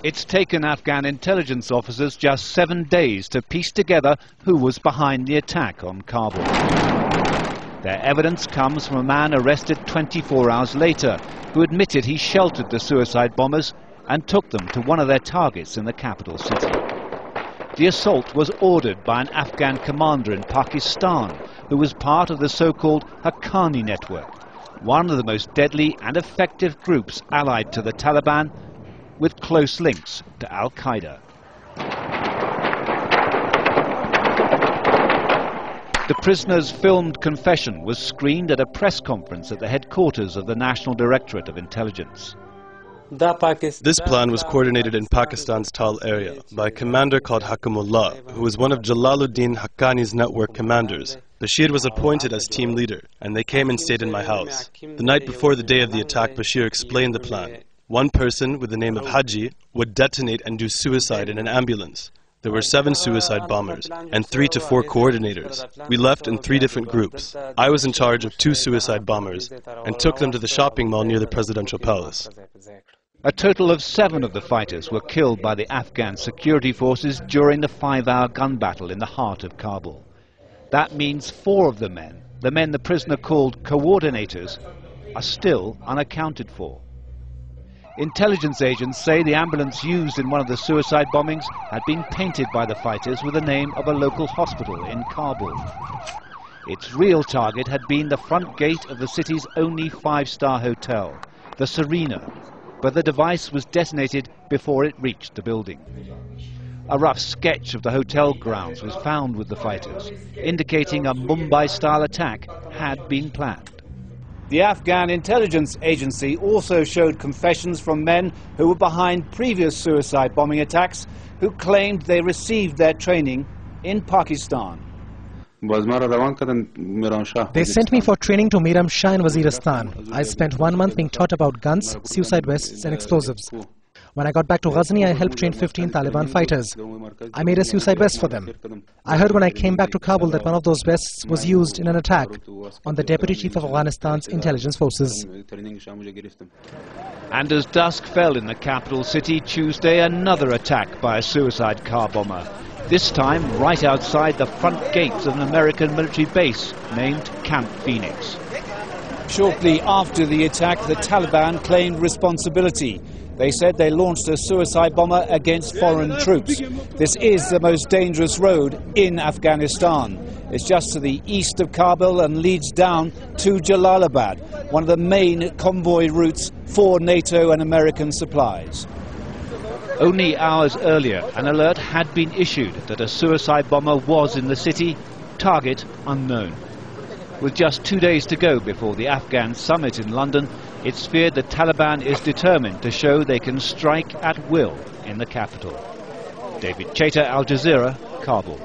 It's taken Afghan intelligence officers just 7 days to piece together who was behind the attack on Kabul. Their evidence comes from a man arrested 24 hours later, who admitted he sheltered the suicide bombers and took them to one of their targets in the capital city. The assault was ordered by an Afghan commander in Pakistan, who was part of the so-called Haqqani network, one of the most deadly and effective groups allied to the Taliban, with close links to Al-Qaeda. The prisoner's filmed confession was screened at a press conference at the headquarters of the National Directorate of Intelligence. This plan was coordinated in Pakistan's Tal area by a commander called Hakamullah, who was one of Jalaluddin Haqqani's network commanders. Bashir was appointed as team leader, and they came and stayed in my house. The night before the day of the attack, Bashir explained the plan. One person with the name of Haji would detonate and do suicide in an ambulance. There were 7 suicide bombers and 3 to 4 coordinators. We left in 3 different groups. I was in charge of 2 suicide bombers and took them to the shopping mall near the presidential palace. A total of 7 of the fighters were killed by the Afghan security forces during the 5-hour gun battle in the heart of Kabul. That means 4 of the men the prisoner called coordinators, are still unaccounted for. Intelligence agents say the ambulance used in one of the suicide bombings had been painted by the fighters with the name of a local hospital in Kabul. Its real target had been the front gate of the city's only 5-star hotel, the Serena, but the device was detonated before it reached the building. A rough sketch of the hotel grounds was found with the fighters, indicating a Mumbai-style attack had been planned. The Afghan intelligence agency also showed confessions from men who were behind previous suicide bombing attacks, who claimed they received their training in Pakistan. They sent me for training to Miram Shah in Waziristan. I spent 1 month being taught about guns, suicide vests and explosives. When I got back to Ghazni, I helped train 15 Taliban fighters. I made a suicide vest for them. I heard when I came back to Kabul that one of those vests was used in an attack on the Deputy Chief of Afghanistan's intelligence forces. And as dusk fell in the capital city Tuesday, another attack by a suicide car bomber. This time right outside the front gates of an American military base named Camp Phoenix. Shortly after the attack, the Taliban claimed responsibility. They said they launched a suicide bomber against foreign troops. This is the most dangerous road in Afghanistan. It's just to the east of Kabul and leads down to Jalalabad, one of the main convoy routes for NATO and American supplies. Only hours earlier, an alert had been issued that a suicide bomber was in the city, target unknown. With just 2 days to go before the Afghan summit in London, it's feared the Taliban is determined to show they can strike at will in the capital. David Chater, Al Jazeera, Kabul.